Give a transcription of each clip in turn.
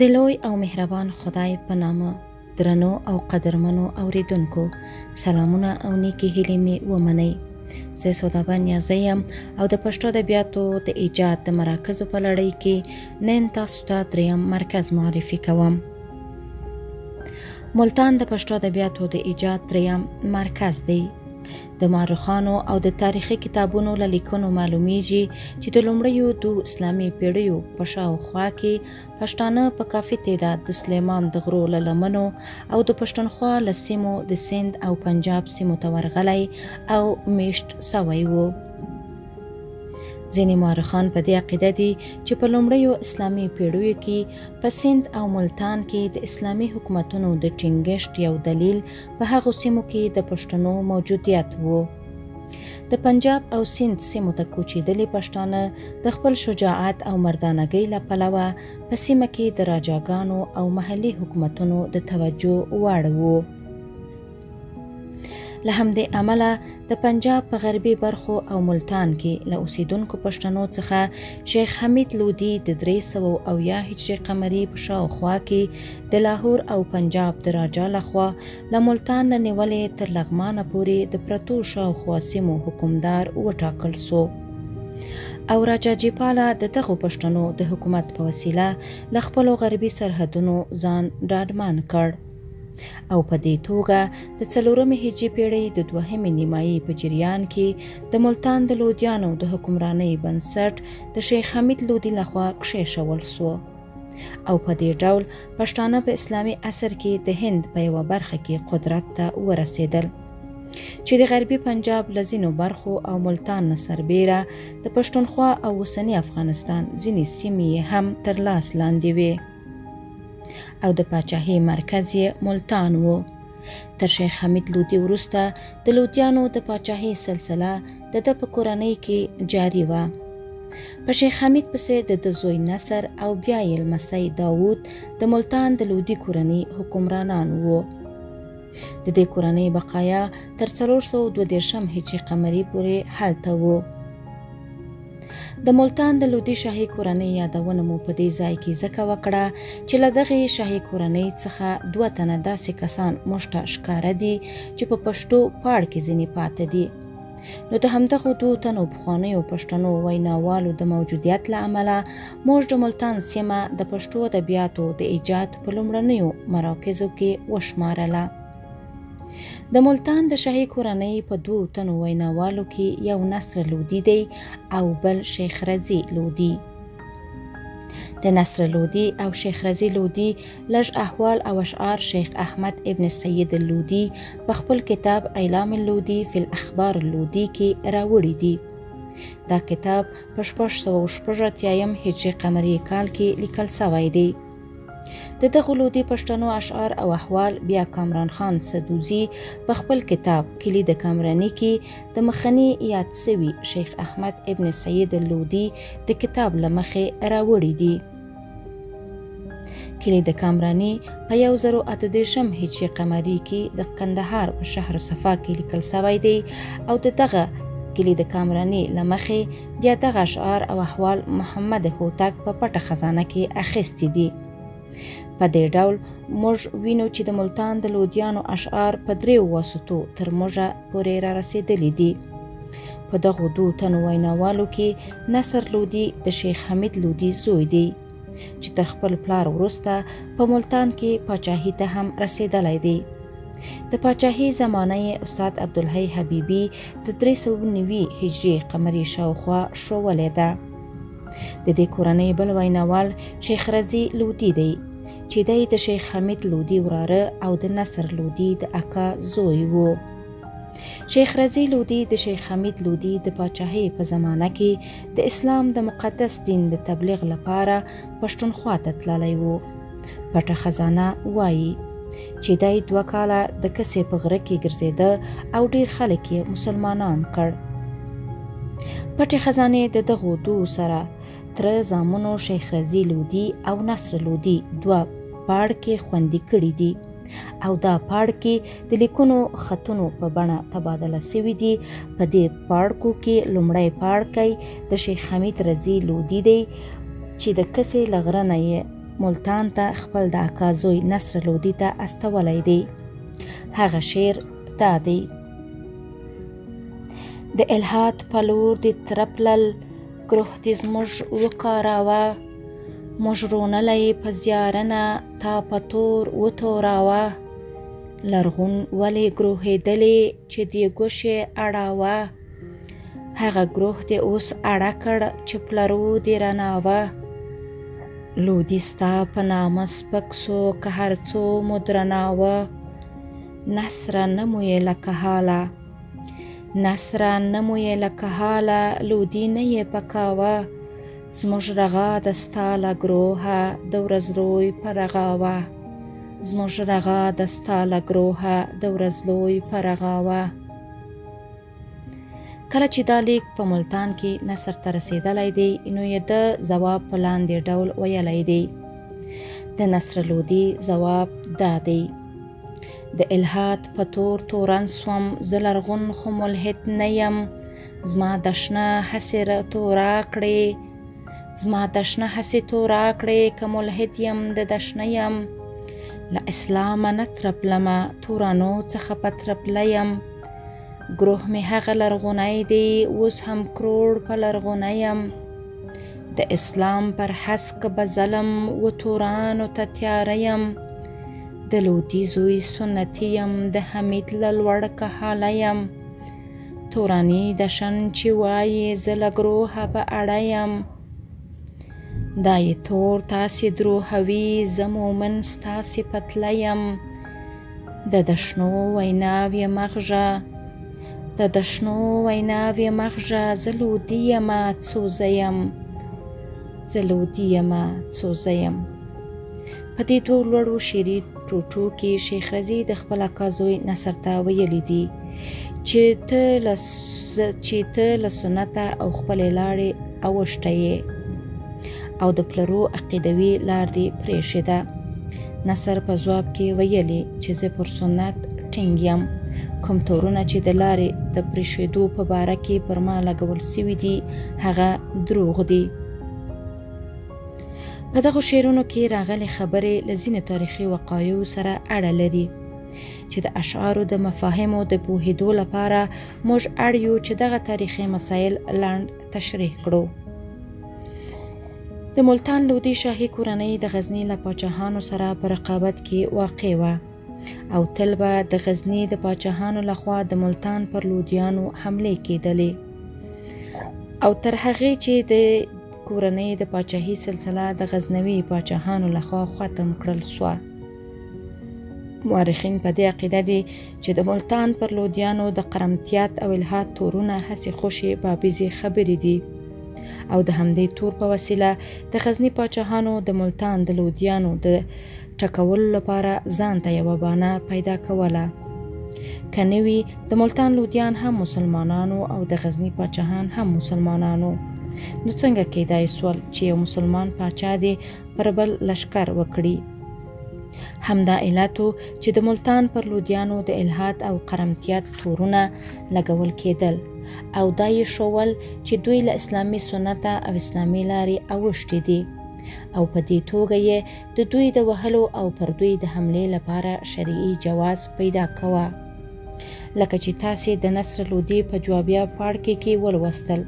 د لوی او مهربان خدای په نامه درنو او قدرمنو اوریدونکو سلامونه او نیکی هیلې مې ومنئ. زه سودابه نیازی یم او د پښتو ادبیاتو د ایجاد د مراکزو په لړۍ کې نن تاسو ته دریم مرکز معرفي کوم. ملتان د پښتو ادبیاتو د ایجاد دریم مرکز دی. د مورخانو او د تاریخي کتابونو له لیکنو معلومیږي چې د لومړیو 2 اسلامي پیړیو په شاوخوا کې پښتانه په کافي تعداد د سلیمان د غرو له لمنو او د پښتونخوا له سیمو د سند او پنجاب سیمو ته ورغلی او میشت سوی وو. ځینې مورخان په دې عقیده دي چې په لومړیو اسلامي پیړیو کې په سند او ملتان کې د اسلامي حکومتونو د ټینګښت یو دلیل په هغو سیمو کې د پښتنو موجودیت وو. د پنجاب او سند سیمو ته کوچېدلي پښتانه د خپل شجاعت او مردانګۍ له پلوه په سیمه کې د راجاګانو او محلي حکومتونو د توجه وړ وو. له همدې امله د پنجاب په غربي برخو او ملتان کې له اوسیدونکو پښتنو څخه شیخ حمید لودي د 300 هجري قمري په شاوخوا کې د لاهور او پنجاب د راجا لخوا له ملتان نه نیولې تر لغمانه پورې د پرتو شاوخوا سیمو حکمدار وټاکل سو او راجا جیپاله د دغو پښتنو د حکومت په وسیله له خپلو غربي سرحدونو ځان ډاډمان کړ او په دې توګه د 4 هجري پیړۍ د 2 نیمایي په جریان کې د ملتان د لودیانو د حکمرانۍ بنسټ د شیخ حمید لودي لخوا کښېښول سو او په دې ډول پښتانه په اسلامي عصر کې د هند په یوه برخه کې قدرت ته ورسېدل چې د غربي پنجاب له ځینو برخو او ملتان نه سربیره د پښتونخوا او اوسني افغانستان ځینې سیمې هم تر لاس لاندې وې او د پاچاهۍ مرکز یې ملتان و. تر شیخ حمید لودي وروسته د لودیانو د پاچاهۍ سلسله د ده په کورنۍ کې جاري وه. په شیخ حمید پسې د ده زوی نصر او بیا یې لمسی داود د ملتان د لودي کورنۍ حکمرانان وو. د دې کورنۍ بقایا تر 422 هجري قمري پورې هلته وو. د ملتان د لودي شاهي کورنۍ یادونه مو په دې ځای کې ځکه وکړه چې له دغې شاهي کورنۍ څخه 2 تنه داسې کسان موږ ته ښکاره دي چې په پښتو پاړ کې ځینې پاته دي. نو د همدغو 2 تنو پخوانیو پښتنو ویناوالو د موجودیت له امله موږ د ملتان سیمه د پښتو ادبیاتو د ایجاد په لومړنیو مراکزو کې وشمارله. د ملتان د شاهي کورنۍ په 2 تنو ویناوالو کې یو نصر لودي دی او بل شیخ رضی لودي. د نصر لودي او شیخ رضی لودي لږ احوال او اشعار شیخ احمد ابن سید اللودي په خپل کتاب اعلام اللودي فی الاخبار اللودي کې راوړي دي. دا کتاب په 686 هجري قمري کال کې لیکل شوی دی. د دغو لودي پښتنو اشعار او احوال بیا کامران خان سدوزي په خپل کتاب کلید کامرانی کې د مخنی یاد سوي شیخ احمد ابن سید اللودي د کتاب لمخې راوړي دي. کلید کامرانی په 1038 هجري قمري کې د قندهار په شهر صفا کې لیکل شوی دی او د دغه کلید کامرانی لمخې بیا دغه اشعار او احوال محمد هوتک په پټه خزانه کې اخیستي دي. په دې ډول موږ وینو چې د ملتان د لودیانو اشعار په 3 واسطو تر موږه پورې را رسېدلي دي. په دغو 2 تنو ویناوالو کې نصر لودي د شیخ حمید لودي زوی دی چې تر خپل پلار وروسته په ملتان کې پاچاهۍ ته هم رسېدلی دی. د پاچاهۍ زمانه یې استاد عبدالحی حبیبي د 390 هجري قمري شاوخوا ښوولې ده. د دې کورنۍ بل ویناوال شیخ رضی لودي دی چې دی د شیخ حمید لودي وراره او د نصر لودي د اکا زوی وو. شیخ رضی لودي د شیخ حمید لودي د پاچاهۍ په زمانه کې د اسلام د مقدس دین د تبلیغ لپاره پښتونخوا ته تللی وو. پټه خزانه وایي چې دی 2 کاله د کسې په غره کې ګرځېده او ډیر خلک یې مسلمانان کړ. پټې خزانې د دغو 2 سره تر زامنو شیخ رضی لودي او نصر لودي 2 پاړ کې خوندي کړي دي او دا پاړ کې د لیکونو خطونو په بڼه تبادله سوي دي. په دې پاړکو کې لومړی پاړکی د شیخ حمید رضی لودي دی چې د کسې له غره نه یې ملتان ته خپل د اکا زوی نصر لودي ته استولی دی. هغه شعر دا دی: د الحاد په لور د ترپلل ګروه دې زموږ وکاراوه، موږ رونلی په زیارنه تا په تور وتوراوه، لرغون ولې ګروهېدلې چې دې ګوشې اړاوه، هغه ګروه دې اوس اړه کړ چې پلرو دې راناوه، لودي ستا په نامه سپک سو که هر څو مو درناوه، نصره نه مو یې لکه حاله، نصره نه مو یې لکه حاله، لودي نه یې پکاوه، زموږ رغا د ستا له ګروهه د ورځلوی په رغاوه، زموږ رغا د ستا له ګروهه د ورځلوی په رغاوه. کله چې دا لیک په ملتان کې نصر ته رسېدلی دی، نو یې د ځواب په لاندې ډول ویلی دی. د نصر لودي ځواب دا دی: د الحاد په تور تورن سوم، زه لرغون خو ملحد نه یم، زما د شنه هسې تورا کړې، زما د شنه هسې تورا کړې، که ملحد یم د دشنه یم، له اسلامه نه ترپلمه، تورانو څخه په ترپله یم، ګروه مې هغه لرغونی دی، اوس هم کروړ په لرغونی یم، د اسلام پر هسک به ظلم و تورانو ته تیاره یم، د لودي زوی سنتي یم، د حمید له لوړ کهاله یم، توراني دشن چې وایي زه له ګروهه په اړه یم، دا یې تور تاسې دروهوي، زه مومن ستاسې پتله یم، د دشنو ویناوې مغژه، د دشنو ویناوې مغژه، زه لودي یمه څو زه یم، زه لودي یمه څو زه یم. په دې دوو لوړو شعري ټوټو کې شیخ رضي د خپل اکا زوی نصر ته ویلی دي چې ته له سنته او خپلې لارې اوښته یې او د پلرو عقیدوي لار دې پرېښېده. نصر په ځواب کې ویلي چې زه پر سنت ټینګ یم، کوم تورونه چې د لارې د پرېښېدو په باره کې پر ما لګول سوي دي هغه دروغ دي. په دغو شعرونو کې راغلي خبرې له ځینو تاریخي وقایعو سره اړه لري چې د اشعارو د مفاهیمو د پوهېدو لپاره موږ اړ یو چې دغه تاریخي مسایل لنډ تشریح کړو. د ملتان لودي شاهي کورنۍ د غزني له پاچاهانو سره په رقابت کې واقع وه او تل به د غزني د پاچاهانو لخوا د ملتان پر لودیانو حملې کېدلې او تر هغې چې د کورنۍ د پاچاهي سلسله د غزنوي پاچاهانو لخوا ختم کړل سوه. مورخین په دې عقیده دي چې د ملتان پر لودیانو د قرمتیات او الحاد تورونه هسې خوشې بابیزې خبرې دي او د همدې تور په وسیله د غزني پاچاهانو د ملتان د لودیانو د ټکولو لپاره ځان ته یوه بانه پیدا کوله. که نه وي د ملتان لودیان هم مسلمانانو او د غزني پاچاهان هم مسلمانانو، نو څنګه کېدای سول چې یو مسلمان پاچا دې پر بل لشکر وکړي؟ همدا علت و چې د ملتان پر لودیانو د الحاد او قرمتیات تورونه لګول کېدل او دا یې ښول چې دوی له اسلامي سنته او اسلامي لارې اوښتي دي او په دې توګه یې د دوی د وهلو او پر دوی د حملې لپاره شرعي جواز پیدا کوه. لکه چې تاسې د نصر لودي په جوابیه پاړکي کې ولوستل،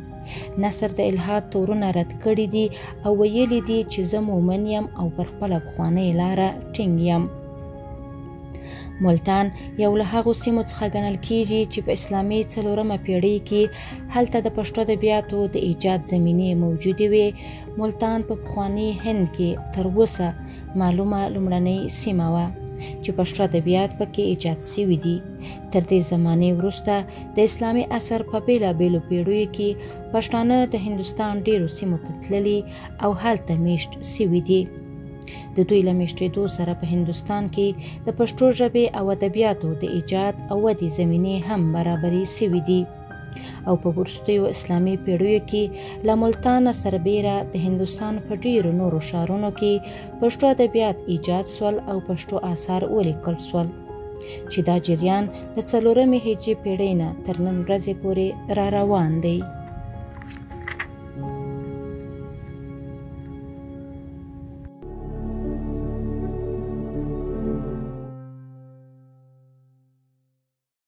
نصر د الحاد تورونه رد کړي دي او ویلي دي چې زه مومن یم او پر خپله پخوانۍ لاره ټینګ یم. ملتان یو له هغو سیمو څخه ګڼل کیږي چې په اسلامي 4مه پیړۍ کې هلته د پښتو ادبیاتو د ایجاد زمینې موجودې وې. ملتان په پخواني هند کې تر اوسه معلومه لومړنۍ سیمه وه چې پښتو ادبیات پکې ایجاد سوي دي. تر دې زمانې وروسته د اسلامي عصر په بېلابېلو پیړیو کې پښتانه د هندوستان ډېرو سیمو ته تللي او هلته میشت سوي دي. د دوی له میشتېدو سره په هندوستان کې د پښتو ژبې او ادبیاتو د ایجاد او ودې زمینې هم برابرې سوي دي او په وروستیو اسلامي پیړیو کې له ملتانه سربیره د هندوستان په ډېرو نورو ښارونو کې پښتو ادبیات ایجاد سول او پښتو آثار ولیکل سول چې دا جریان له 4مې هجري پیړۍ نه تر نن ورځې پورې را روان دی.